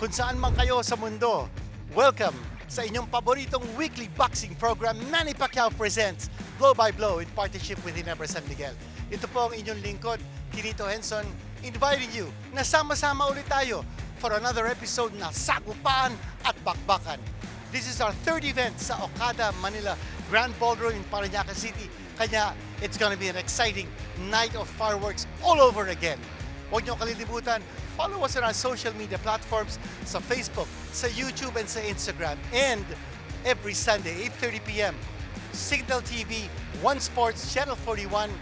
kung saan man kayo sa mundo. Welcome sa inyong paboritong weekly boxing program, Manny Pacquiao presents Blow by Blow in partnership with Ginebra San Miguel. Ito po ang inyong lingkod, Kinito Henson, inviting you na sama-sama ulit tayo for another episode na Sagupaan at Bakbakan. This is our third event sa Okada, Manila Grand Ballroom in Parañaque City. Kanya, it's gonna be an exciting night of fireworks all over again. Huwag niyo kalilimutan, follow us on our social media platforms sa Facebook, sa YouTube, and sa Instagram. And every Sunday, 8:30 p.m., Cignal TV, One Sports, Channel 41,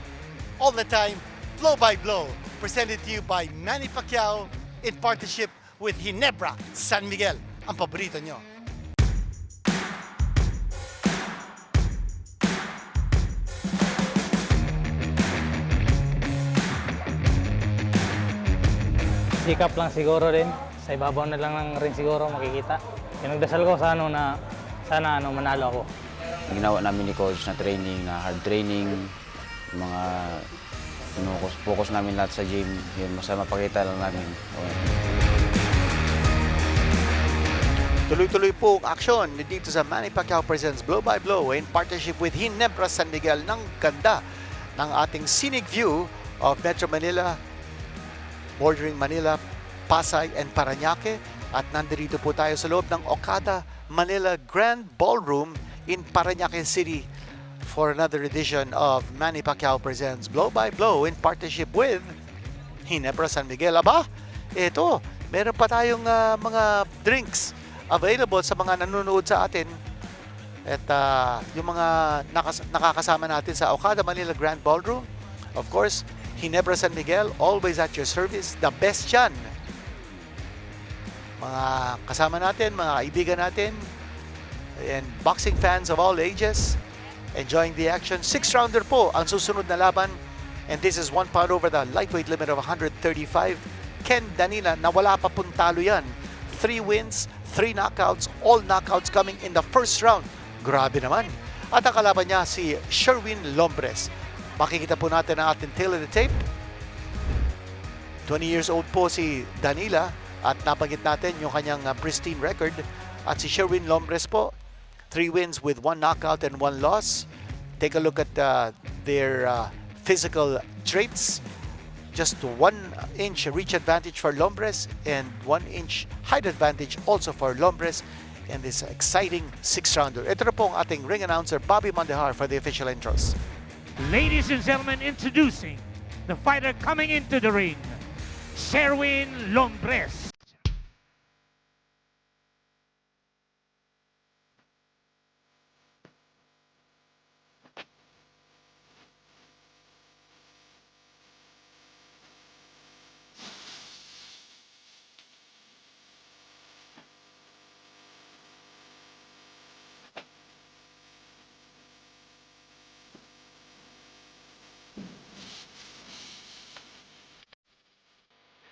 all the time, Blow by Blow, presented to you by Manny Pacquiao in partnership with Ginebra San Miguel, ang paborito nyo. Sikap lang siguro din. Sa ibabaw na lang rin siguro makikita. Pinagdasal ko sa sana manalo ako. Ginawa namin ni coach na training, na hard training, mga focus namin lahat sa gym. Yun, masaya mapakita lang namin. Tuloy-tuloy po ang aksyon dito sa Manny Pacquiao presents Blow by Blow in partnership with Ginebra San Miguel. Ng ganda ng ating scenic view of Metro Manila, bordering Manila, Pasay, and Parañaque. At nandito po tayo sa loob ng Okada, Manila Grand Ballroom in Parañaque City for another edition of Manny Pacquiao presents Blow by Blow in partnership with Ginebra San Miguel. Aba, ito, meron pa tayong mga drinks available sa mga nanonood sa atin. At yung mga nakakasama natin sa Okada, Manila Grand Ballroom, of course, Ginebra San Miguel, always at your service. The best yan. Mga kasama natin, mga kaibigan natin, and boxing fans of all ages, enjoying the action. 6-rounder po ang susunod na laban. And this is 1 pound over the lightweight limit of 135. Ken Danila, na wala pa pong talo yan. 3 wins, 3 knockouts, all knockouts coming in the first round. Grabe naman. At ang kalaban niya si Sherwin Lombres. Makikita po natin ang ating tail of the tape. 20 years old po si Danila at napagit natin yung kanyang pristine record. At si Sherwin Lombres po, 3 wins with 1 knockout and 1 loss. Take a look at their physical traits. Just 1 inch reach advantage for Lombres and 1 inch height advantage also for Lombres in this exciting 6-rounder. Ito na po ang ating ring announcer, Bobby Mandahar, for the official intros. Ladies and gentlemen, introducing the fighter coming into the ring, Sherwin Lombres.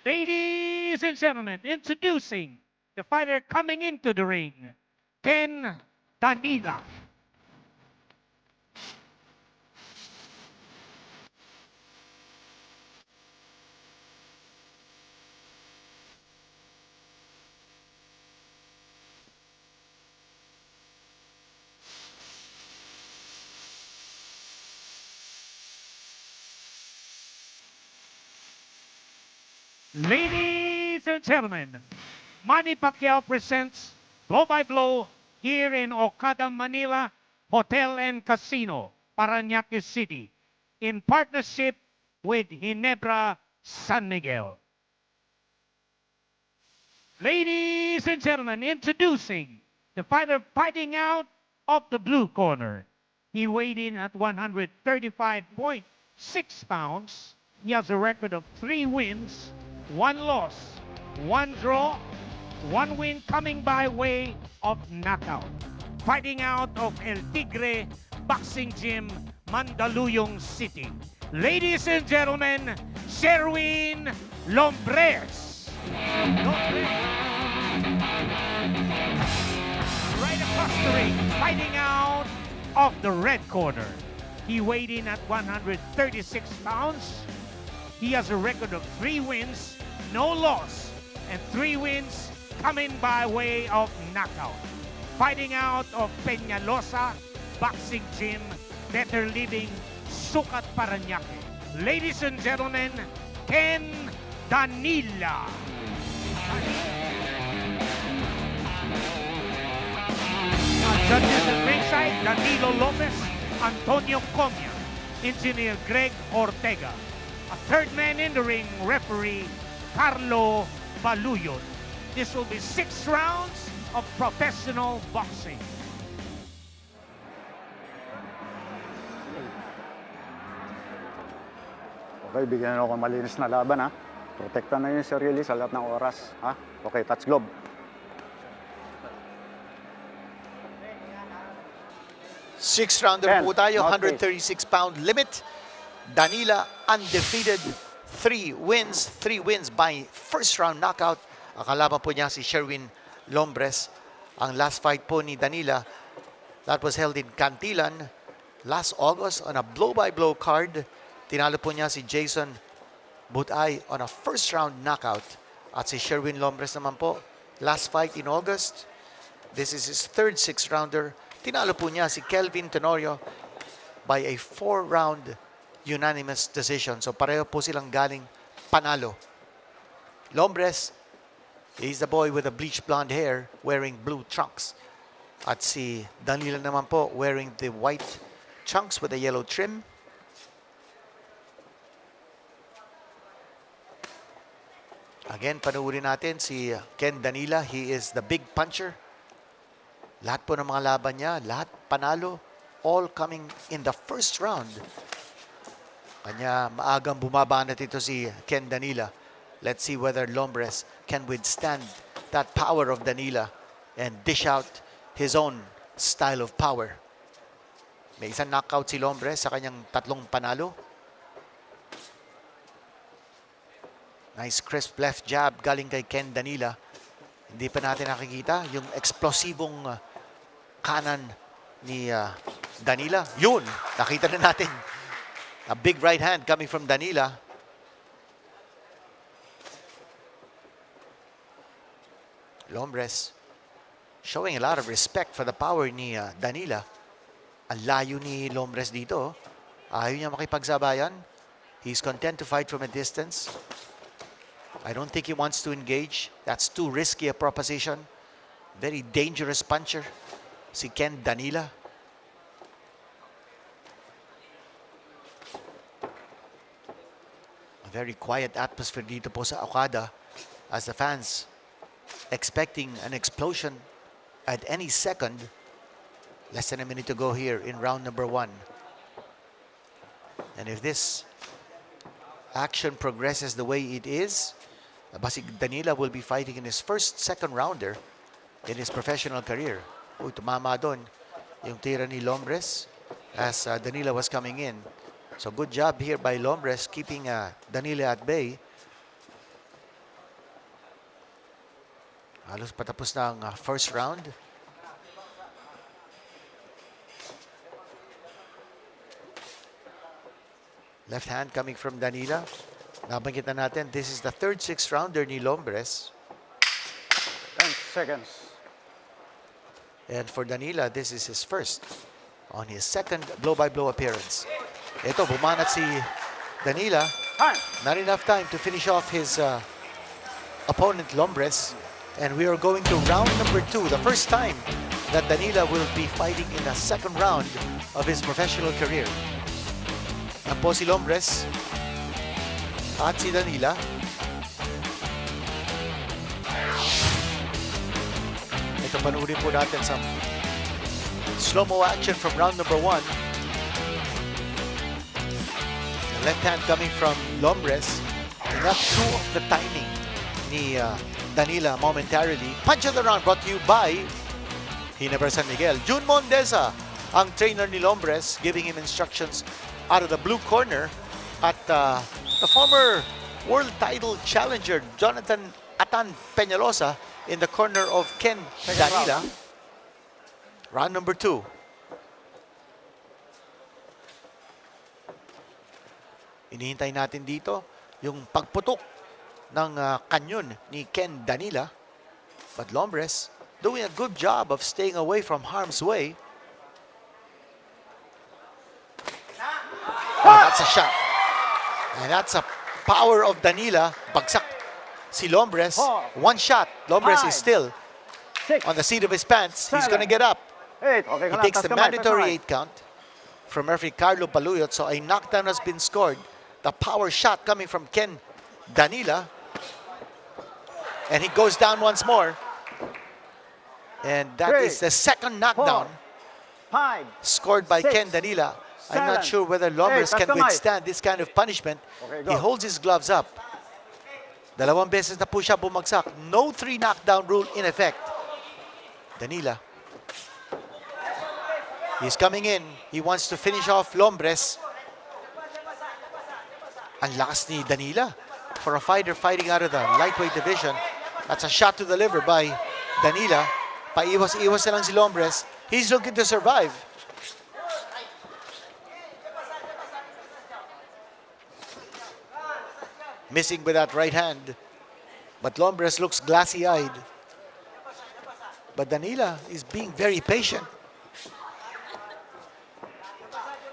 Ladies and gentlemen, introducing the fighter coming into the ring, Ken Danila. Ladies and gentlemen, Manny Pacquiao presents Blow by Blow here in Okada, Manila Hotel and Casino, Parañaque City, in partnership with Ginebra San Miguel. Ladies and gentlemen, introducing the fighter fighting out of the blue corner. He weighed in at 135.6 pounds. He has a record of 3 wins, 1 loss, 1 draw, 1 win coming by way of knockout. Fighting out of El Tigre Boxing Gym, Mandaluyong City. Ladies and gentlemen, Sherwin Lombres. Right across the ring, fighting out of the red corner. He weighed in at 136 pounds. He has a record of 3 wins, no loss, and 3 wins, coming by way of knockout. Fighting out of Peñalosa Boxing Gym, Better Living, Sukat, Parañaque. Ladies and gentlemen, Ken Danila. Judges at ringside, Danilo Lopez, Antonio Comia, Engineer Greg Ortega. A third man in the ring, referee Carlo Baluyon. This will be 6 rounds of professional boxing. Okay, bigyan ako ng malinis na laban, ha? Protektan na yung sarili sa lahat ng oras, ha? Okay, touch globe. Sixth rounder 10, po tayo, not 136-pound limit. Danila undefeated, 3 wins by first round knockout. Ang kalaban po niya si Sherwin Lombres. Ang last fight po ni Danila, that was held in Cantilan last August on a blow-by-blow card. Tinalo po niya si Jason Butay on a first round knockout. At si Sherwin Lombres naman po, last fight in August. This is his third 6-rounder. Tinalo po niya si Kelvin Tenorio by a 4-round unanimous decision. So pareho po silang galing panalo. Lombres, he's the boy with the bleached blonde hair wearing blue trunks. At si Danila naman po wearing the white trunks with a yellow trim. Again, panuuri natin si Ken Danila. He is the big puncher. Lahat po ng mga laban niya, lahat panalo, all coming in the first round. Kanya maagang bumaba na dito si Ken Danila. Let's see whether Lombres can withstand that power of Danila and dish out his own style of power. May isang knockout si Lombres sa kanyang 3 panalo. Nice crisp left jab galing kay Ken Danila. Hindi pa natin nakikita yung eksplosibong kanan ni Danila. Yun, nakita na natin. A big right hand coming from Danila. Lombres showing a lot of respect for the power ni Danila. Ang layo ni Lombres dito. Ayaw niya makipagsabayan. He's content to fight from a distance. I don't think he wants to engage. That's too risky a proposition. Very dangerous puncher, si Ken Danila. A very quiet atmosphere dito po sa Okada as the fans expecting an explosion at any second. Less than a minute to go here in round number 1. And if this action progresses the way it is, si Danila will be fighting in his first second rounder in his professional career. Uy, tumama doon yung tira ni Lombres as Danila was coming in. So good job here by Lombres keeping Danila at bay. Halos patapos na ang first round. Left hand coming from Danila. Nabanggit na natin, this is the third 6-rounder ni Lombres. 10 seconds. And for Danila, this is his first on his second blow-by-blow appearance. Ito, bumanat si Danila. Time. Not enough time to finish off his opponent, Lombres. And we are going to round number 2. The first time that Danila will be fighting in the second round of his professional career. Yan po si Lombres at si Danila. Ito, panurin po natin some slow-mo action from round number 1. The left hand coming from Lombres. And that threw off the timing ni Danila momentarily. Punch of the round brought to you by Ginebra San Miguel. Jun Mondesa, ang trainer ni Lombres, giving him instructions out of the blue corner. At the former world title challenger, Jonathan Atan Peñalosa, in the corner of Ken Danila. Round number 2. Inihintay natin dito yung pagputok ng kanyon ni Ken Danila. But Lombres doing a good job of staying away from harm's way. Oh, that's a shot. And that's a power of Danila. Bagsak si Lombres. One shot. Lombres is still 6, on the seat of his pants. He's 7, going to get up. 8. Okay He ka lang. takes Taas the kamay, taas mandatory kamay. 8 count from referee Carlo Paluyot. So a knockdown has been scored. The power shot coming from Ken Danila. And he goes down once more. And that 3, is the second knockdown 5. scored by 6, Ken Danila. I'm not 7, sure whether Lombres 8, can taas kamay. withstand this kind of punishment. Okay, He go. holds his gloves up. Dalawang beses na po siya bumagsak. No 3 knockdown rule in effect. Danila. He's coming in. He wants to finish off Lombres. Ang lakas ni Danila for a fighter fighting out of the lightweight division. That's a shot to the liver by Danila. Paiwas-iwas na lang si Lombres. He's looking to survive. Missing with that right hand. But Lombres looks glassy-eyed. But Danila is being very patient.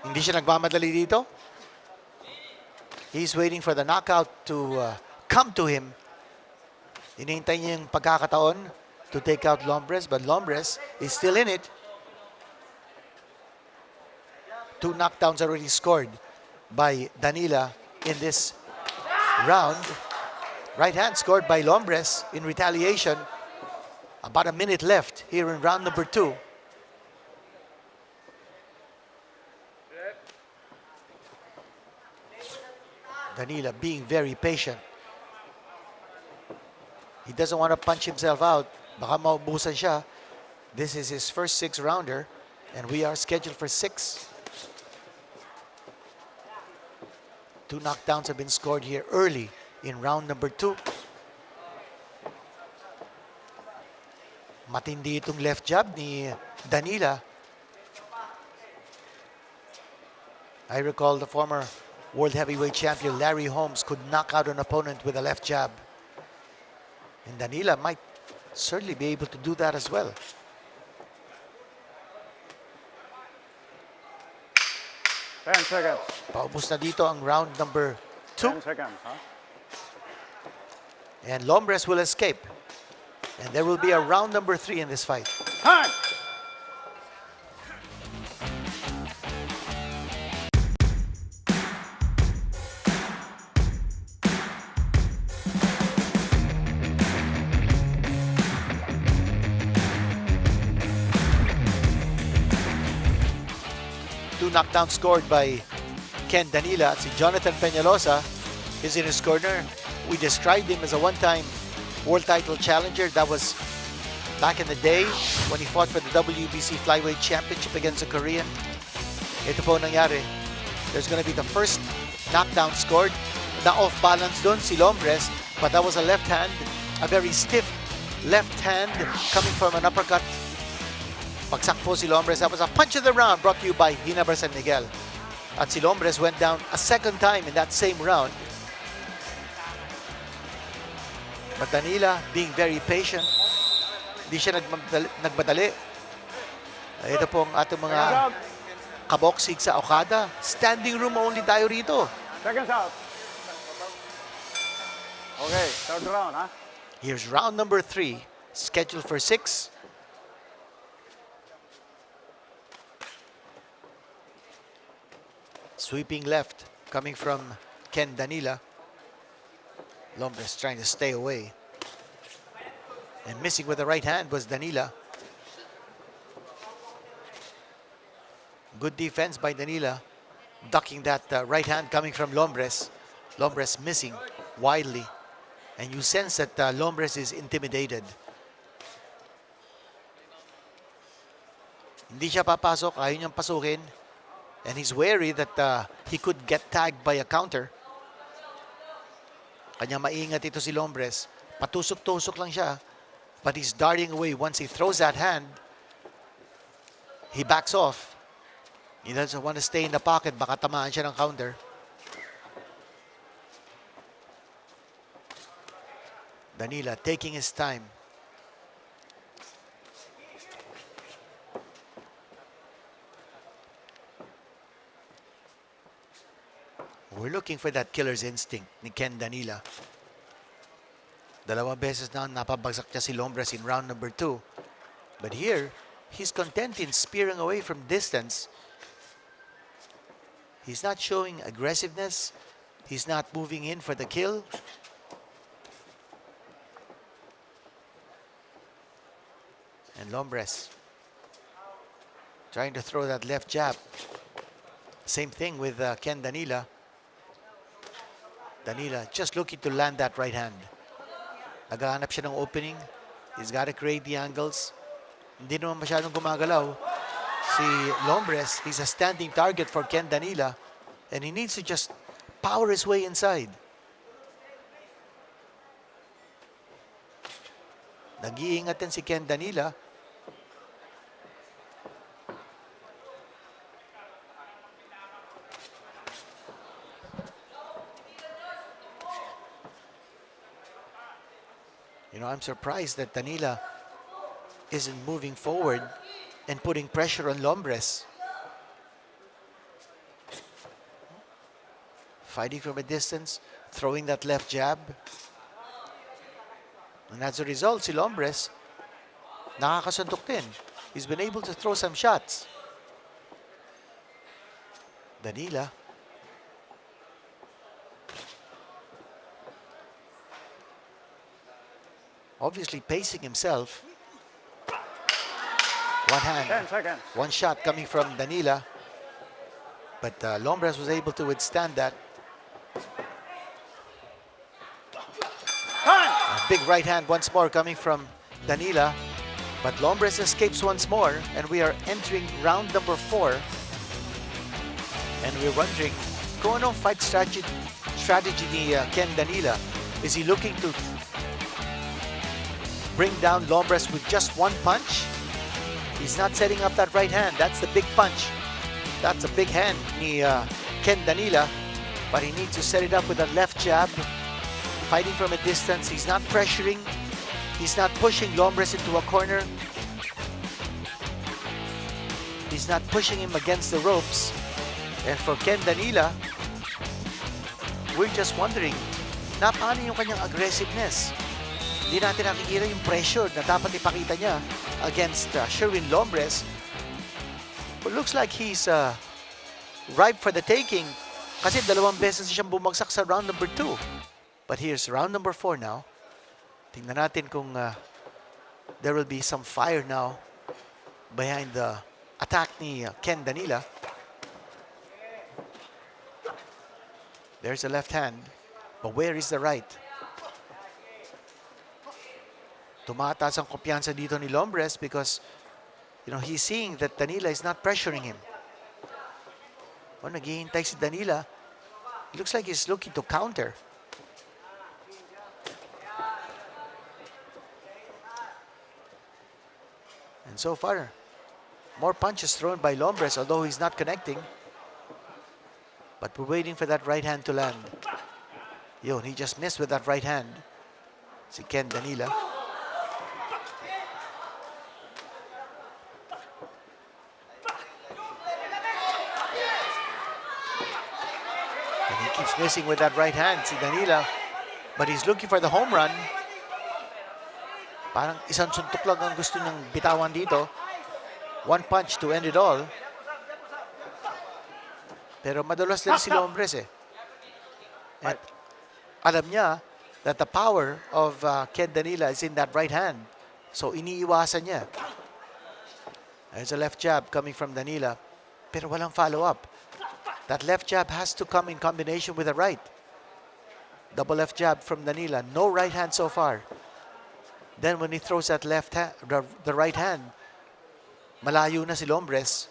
Hindi siya nagmamadali dito. He's waiting for the knockout to come to him. Hinihintay niya yung pagkakataon to take out Lombres, but Lombres is still in it. 2 knockdowns already scored by Danila in this round. Right hand scored by Lombres in retaliation. About a minute left here in round number 2. Danila being very patient. He doesn't want to punch himself out. Baka maubusan siya. This is his first 6-rounder, and we are scheduled for 6. 2 knockdowns have been scored here early in round number 2. Matindi itong left jab ni Danila. I recall the former world heavyweight champion Larry Holmes could knock out an opponent with a left jab. And Danila might certainly be able to do that as well. Ten seconds. Paubos na dito ang round number 2. 10 seconds, huh? And Lombres will escape. And there will be a round number 3 in this fight. Time! Two knockdowns scored by Ken Danila. Si Jonathan Peñalosa is in his corner. We described him as a one-time world title challenger. That was back in the day when he fought for the WBC Flyweight Championship against a Korean. Ito po nangyari. There's going to be the first knockdown scored. Na off-balance doon si Lombres, but that was a left hand, a very stiff left hand coming from an uppercut. Bagsak po si Lombres. That was a punch of the round brought to you by Ginebra San Miguel. At si Lombres went down a second time in that same round. But Danila being very patient. Hindi siya nagmadali. Ito po ang ating mga kaboksig sa Okada. Standing room only tayo rito. Seconds out. Okay, third round, huh? Here's round number 3, scheduled for 6. Sweeping left, coming from Ken Danila. Lombres trying to stay away. And missing with the right hand was Danila. Good defense by Danila, ducking that right hand coming from Lombres. Lombres missing widely. And you sense that Lombres is intimidated. Hindi siya papasok, ayaw niyang pasukin. And he's wary that he could get tagged by a counter. Kanya maingat ito si Lombres. Patusok-tusok lang siya. But he's darting away. Once he throws that hand, he backs off. He doesn't want to stay in the pocket. Baka tamaan siya ng counter. Danila taking his time. We're looking for that killer's instinct ni Ken Danila. Dalawang beses na napabagsak niya si Lombres in round number 2. But here, he's content in spearing away from distance. He's not showing aggressiveness. He's not moving in for the kill. And Lombres trying to throw that left jab. Same thing with Ken Danila. Danila just looking to land that right hand. Naghahanap siya ng opening. He's got to create the angles. Hindi naman masyadong gumagalaw. Si Lombres, he's a standing target for Ken Danila. And he needs to just power his way inside. Nag-iingat din si Ken Danila. You know, I'm surprised that Danila isn't moving forward and putting pressure on Lombres. Fighting from a distance, throwing that left jab. And as a result, si Lombres, nakakasuntok din. He's been able to throw some shots. Danila. Obviously pacing himself. One hand, 10 seconds. one shot coming from Danila. But Lombres was able to withstand that. A big right hand once more coming from Danila. But Lombres escapes once more. And we are entering round number 4. And we're wondering, kung anong fight strategy ni Ken Danila? Is he looking to bring down Lombres with just one punch? He's not setting up that right hand. That's the big punch. That's a big hand ni Ken Danila. But he needs to set it up with a left jab. Fighting from a distance. He's not pressuring. He's not pushing Lombres into a corner. He's not pushing him against the ropes. And for Ken Danila, we're just wondering, na paano yung kanyang aggressiveness? Hindi natin nakikita yung pressure na dapat ipakita niya against Sherwin Lombres. But looks like he's ripe for the taking kasi dalawang beses siyang bumagsak sa round number 2. But here's round number 4 now. Tingnan natin kung there will be some fire now behind the attack ni Ken Danila. There's a left hand, but where is the right? Tumataas ang kumpiyansa dito ni Lombres because, you know, he's seeing that Danila is not pressuring him. Oh, naghihintay si Danila. It looks like he's looking to counter. And so far, more punches thrown by Lombres, although he's not connecting. But we're waiting for that right hand to land. Yun, he just missed with that right hand. Si Ken Danila. And he keeps missing with that right hand, si Danila. But he's looking for the home run. Parang isang suntok lang ang gusto niyang bitawan dito. One punch to end it all. Pero madalas din si Lombres eh. At alam niya that the power of Ken Danila is in that right hand. So iniiwasan niya. There's a left jab coming from Danila. Pero walang follow-up. That left jab has to come in combination with the right. Double left jab from Danila. No right hand so far. Then when he throws that left hand, the right hand, malayo na si Lombres.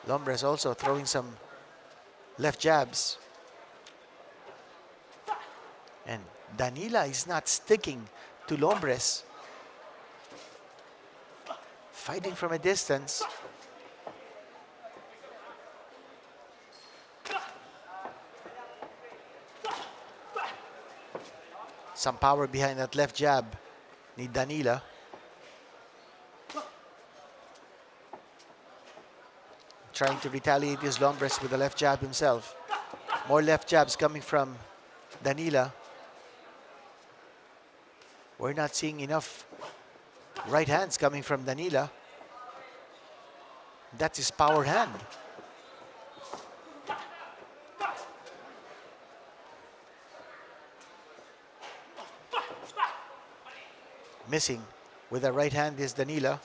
Lombres also throwing some left jabs. And Danila is not sticking to Lombres. Fighting from a distance. Some power behind that left jab ni Danila. trying to retaliate is Lombres with the left jab himself. More left jabs coming from Danila. We're not seeing enough right hands coming from Danila. That's his power hand. Missing with the right hand is Danila.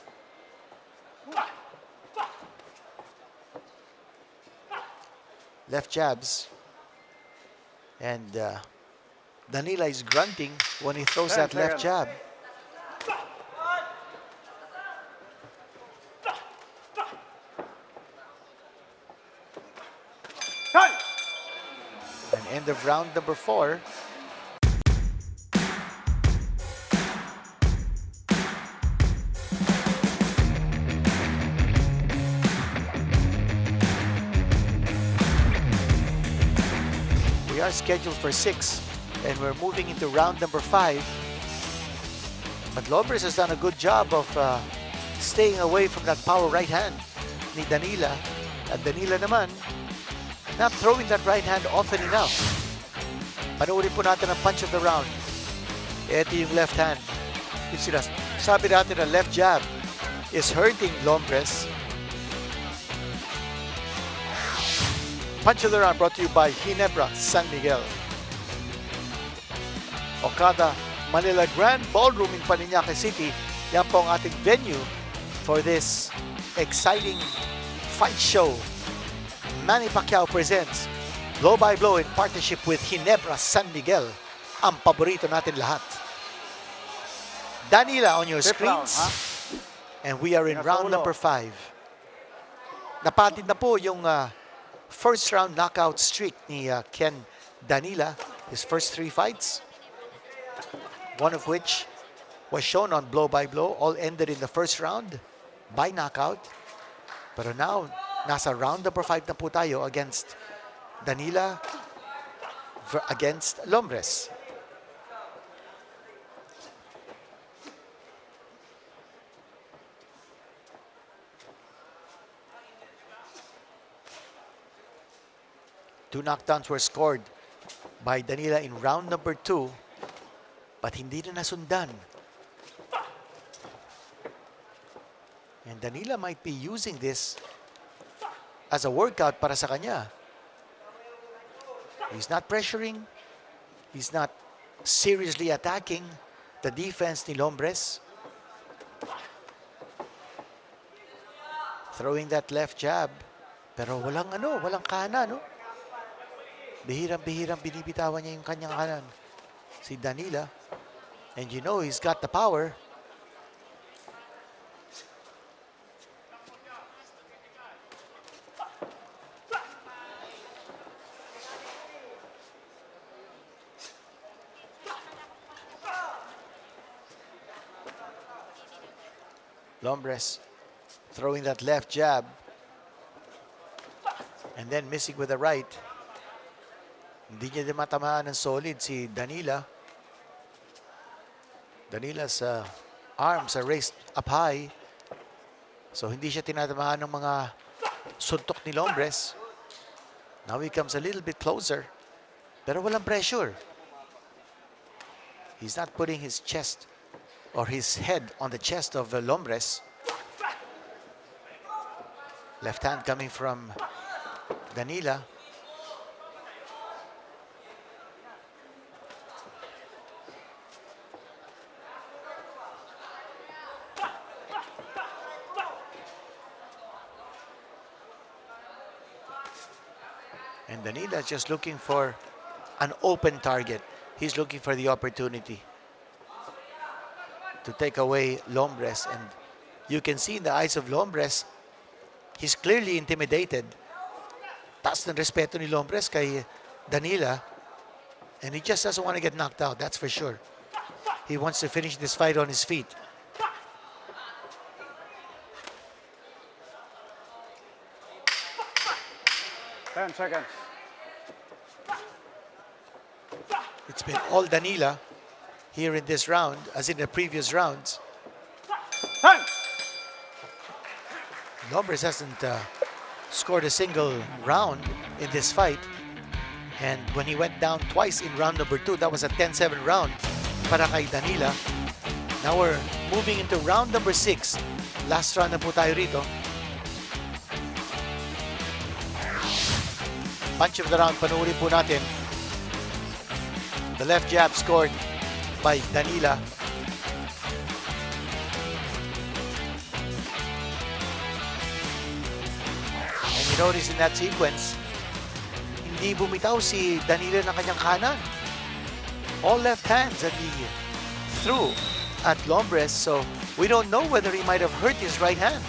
Left jabs. And Danila is grunting when he throws that left jab. And end of round number 4. We are scheduled for 6, and we're moving into round number 5. But Lombres has done a good job of staying away from that power right hand ni Danila. At Danila naman, not throwing that right hand often enough. Panoorin po natin ang punch of the round. Ito yung left hand. Yung sabi natin na left jab is hurting Lombres. Punch of the round brought to you by Ginebra San Miguel. Okada Manila Grand Ballroom in Parañaque City. Yan po ang ating venue for this exciting fight show. Manny Pacquiao presents Blow by Blow in partnership with Ginebra San Miguel. Ang paborito natin lahat. Danila on your screens. And we are in round number 5. Napatid na po yung first round knockout streak ni Ken Danila. His first 3 fights. One of which was shown on Blow by Blow. All ended in the first round by knockout. Pero now, nasa round number 5 na po tayo against Danila against Lombres. Two knockdowns were scored by Danila in round number 2, but hindi na nasundan. And Danila might be using this as a workout para sa kanya. He's not pressuring. He's not seriously attacking the defense ni Lombres. Throwing that left jab. Pero walang kana, no? Bihirang-bihirang binibitawan niya yung kanyang kanan. Si Danila. And you know he's got the power. Lombres throwing that left jab and then missing with the right. Hindi niya din matamaan ng solid si Danila. Danila's arms are raised up high. So hindi siya tinatamaan ng mga suntok ni Lombres. Now he comes a little bit closer. Pero walang pressure. He's not putting his chest or his head on the chest of Lombres. Left hand coming from Danila. And Danila is just looking for an open target. He's looking for the opportunity to take away Lombres. And you can see in the eyes of Lombres, he's clearly intimidated. Taas ng respeto ni Lombres kay Danila. And he just doesn't want to get knocked out, that's for sure. He wants to finish this fight on his feet. Ten seconds. It's been all Danila here in this round, as in the previous rounds. 10. Lombres hasn't scored a single round in this fight. And when he went down twice in round number 2, that was a 10-7 round para kay Danila. Now we're moving into round number 6. Last round na po tayo rito. Punch of the round, panuuri po natin. The left jab scored by Danila. And you notice in that sequence, hindi bumitaw si Danila ng kanyang kanan. All left hands that he threw at Lombres, so we don't know whether he might have hurt his right hand.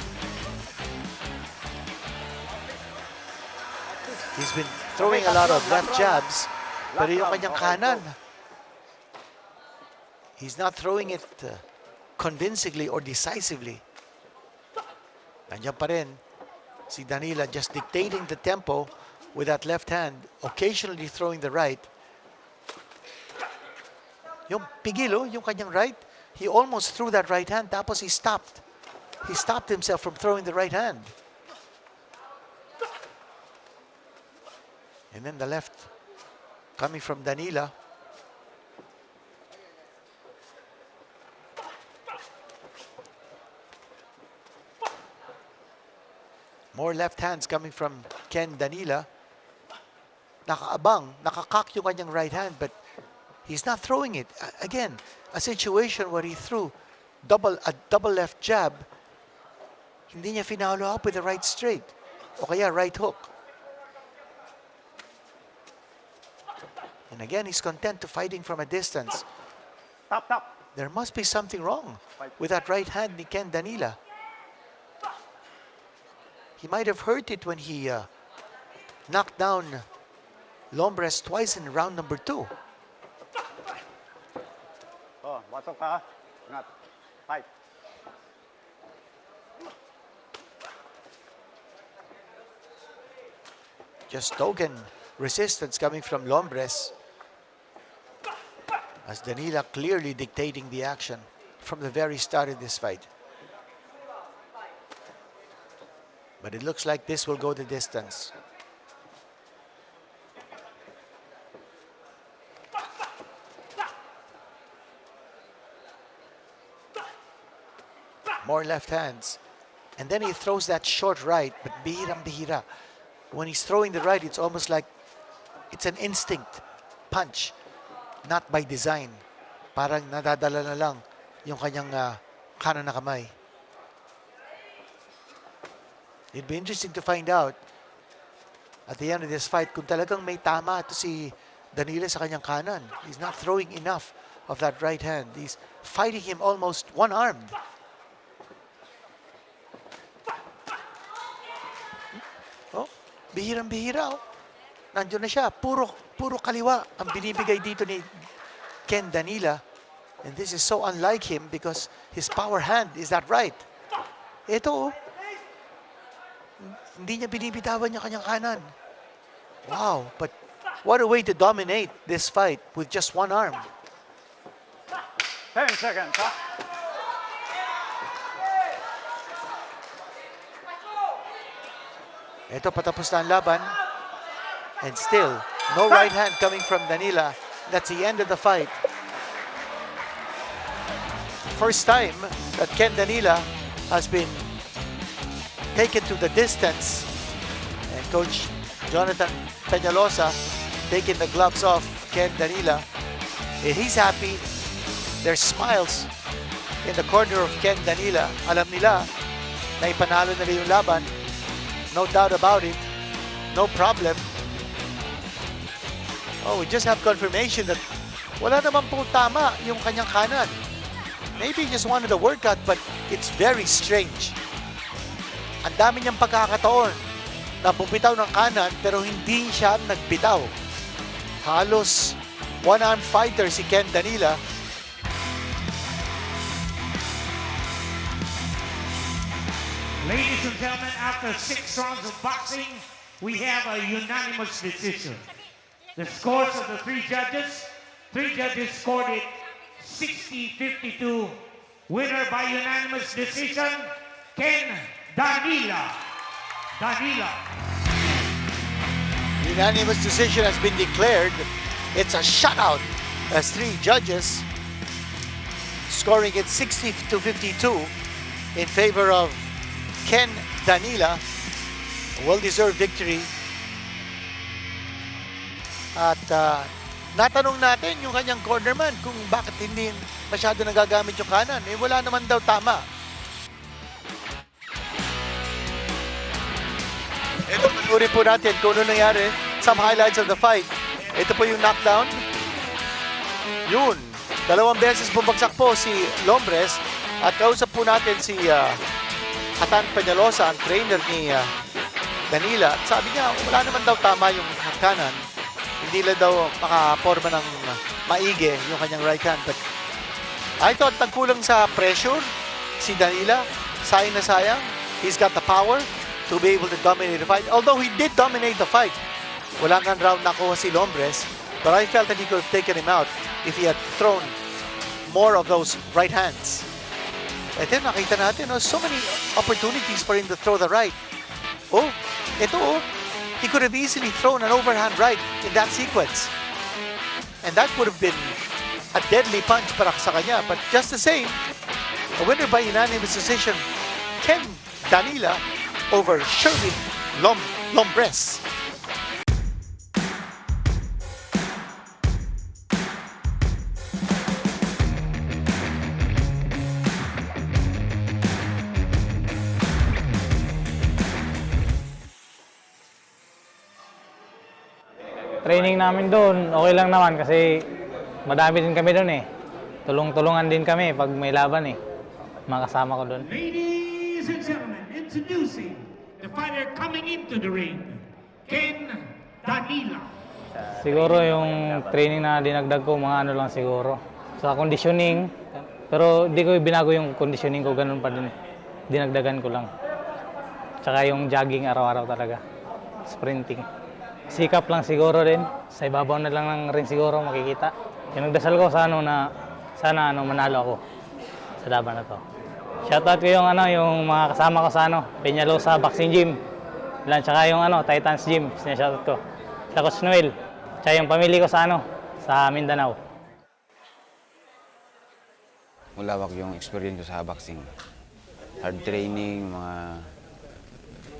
He's been throwing a lot of left jabs, pero yung kanyang kanan, he's not throwing it convincingly or decisively. Nandiyan pa rin si Danila, just dictating the tempo with that left hand, occasionally throwing the right. Yung pigilo, yung kanyang right, he almost threw that right hand, tapos he stopped. He stopped himself from throwing the right hand. And then the left coming from Danila. More left hands coming from Ken Danila. Nakaabang, nakakak yung kanyang right hand, but he's not throwing it. Again, a situation where he threw a double left jab, hindi niya finalo up with the right straight, o kaya right hook. And again, he's content to fighting from a distance. Tap, tap. There must be something wrong with that right hand ni Ken Danila. He might have hurt it when he knocked down Lombres twice in round number 2. Oh, batok ka. Ingat. Fight. Just token resistance coming from Lombres, as Danila clearly dictating the action from the very start of this fight. But it looks like this will go the distance. More left hands. And then he throws that short right, but bihirang-bihira. When he's throwing the right, it's almost like it's an instinct punch, not by design. Parang nadadala na lang yung kanyang kanan na kamay. It'd be interesting to find out at the end of this fight kung talagang may tama ito si Danila sa kanyang kanan. He's not throwing enough of that right hand. He's fighting him almost one-armed. Oh, bihirang-bihira. Oh. Nandiyo na siya. Puro kaliwa ang binibigay dito ni Ken Danila. And this is so unlike him because his power hand is that right. Ito, oh. Hindi niya binibitawan yung kanyang kanan. Wow, but what a way to dominate this fight with just one arm. 10 seconds, ha? Ito, patapos na ang laban. And still, no right hand coming from Danila. That's the end of the fight. First time that Ken Danila has been taken to the distance. And Coach Jonathan Peñalosa taking the gloves off Ken Danila. He's happy. There's smiles in the corner of Ken Danila. Alam nila na ipanalo nila yung laban. No doubt about it. No problem. Oh, we just have confirmation that wala naman po tama yung kanyang kanan. Maybe he just wanted a workout, but it's very strange. Ang dami niyang pagkakataon na bumitaw ng kanan pero hindi siya nagbitaw. Halos one-arm fighter si Ken Danila. Ladies and gentlemen, after 6 rounds of boxing, we have a unanimous decision. The scores of the three judges scored it 60-52. Winner by unanimous decision, Ken Danila. Danila. Unanimous decision has been declared. It's a shutout as 3 judges scoring it 60 to 52 in favor of Ken Danila. Well-deserved victory. At natanong natin yung kanyang cornerman kung bakit hindi masyado nagagamit yung kanan. Eh wala naman daw tama. Ito, panurin po natin kung ano nangyari. Some highlights of the fight. Ito po yung knockdown. Yun. 2 beses bumagsak po si Lombres. At kausap po natin si Atan Peñalosa, ang trainer ni Danila. At sabi niya, wala naman daw tama yung kanan. Hindi lang daw makaporma ng maigi yung kanyang right hand. But I thought nagkulang sa pressure si Danila. Sayang na sayang. He's got the power to be able to dominate the fight. Although he did dominate the fight. Wala nga round nakuha si Lombres. But I felt that he could have taken him out if he had thrown more of those right hands. And then nakita natin, so many opportunities for him to throw the right. Oh, ito he could have easily thrown an overhand right in that sequence. And that would have been a deadly punch para sa kanya. But just the same, a winner by unanimous decision, Ken Danila over Sherwin Lombres. Training namin doon, okay lang naman kasi madami din kami doon eh. Tulong-tulungan din kami pag may laban eh. Mga kasama ko doon. Ladies and gentlemen, introducing the fighter coming into the ring, Ken Danila. Siguro yung training na dinagdag ko, mga ano lang siguro. Sa conditioning, pero di ko binago yung conditioning ko, ganun pa din. Dinagdagan ko lang. Tsaka yung jogging araw-araw talaga. Sprinting. Sikap lang siguro din. Sa ibabaw na lang ng ring siguro makikita. Yung nagdasal ko sa na sana manalo ako sa laban na to. Shoutout ko yung yung mga kasama ko sa Peñalosa Boxing Gym. Tsaka yung Titans Gym, sinashoutout ko. Sa Coach Noel. Tsaka yung pamilya ko sa sa Mindanao. Malawak yung experience ko sa boxing. Hard training,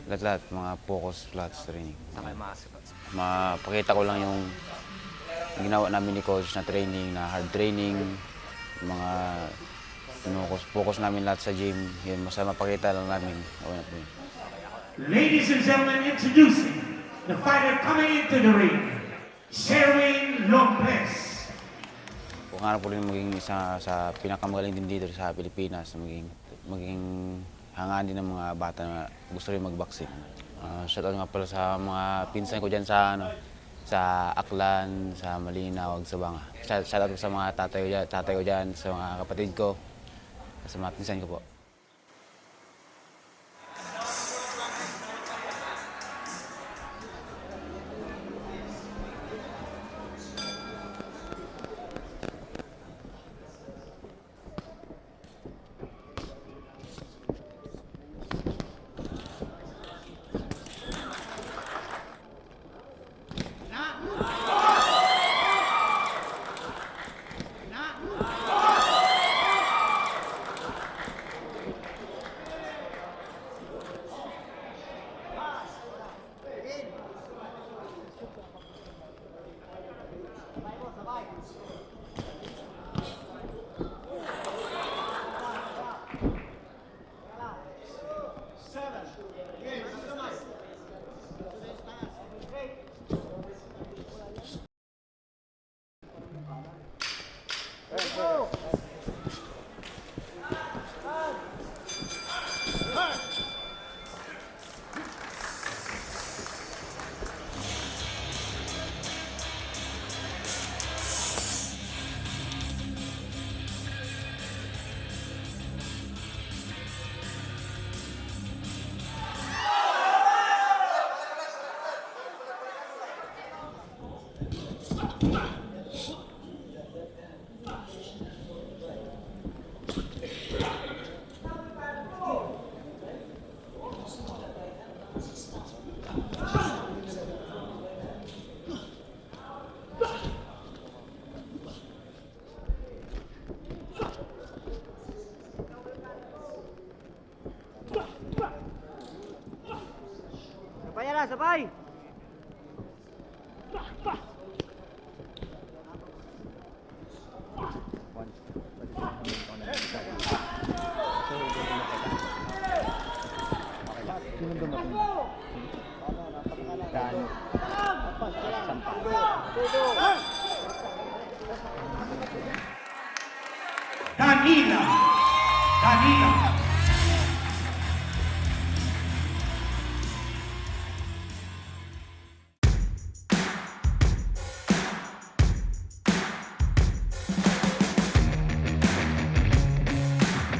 lahat, mga focus flats training. Mapakita ko lang yung ginawa namin ni coach na training, na hard training, mga focus namin lahat sa gym. Yun, basta mapakita lang namin. Okay na po yun. Ladies and gentlemen, introducing the fighter coming into the ring, Sherwin Lombres. Kung ano po rin maging isa sa pinakamagaling din dito sa Pilipinas, maging hangaan din ng mga bata na gusto rin mag-boxing. Shoutout nga pala sa mga pinsan ko dyan sa Aklan, sa Malinaw, sa Banga. Shoutout sa mga tatay ko dyan, sa mga kapatid ko, sa mga pinsan ko po. sabay. Danila.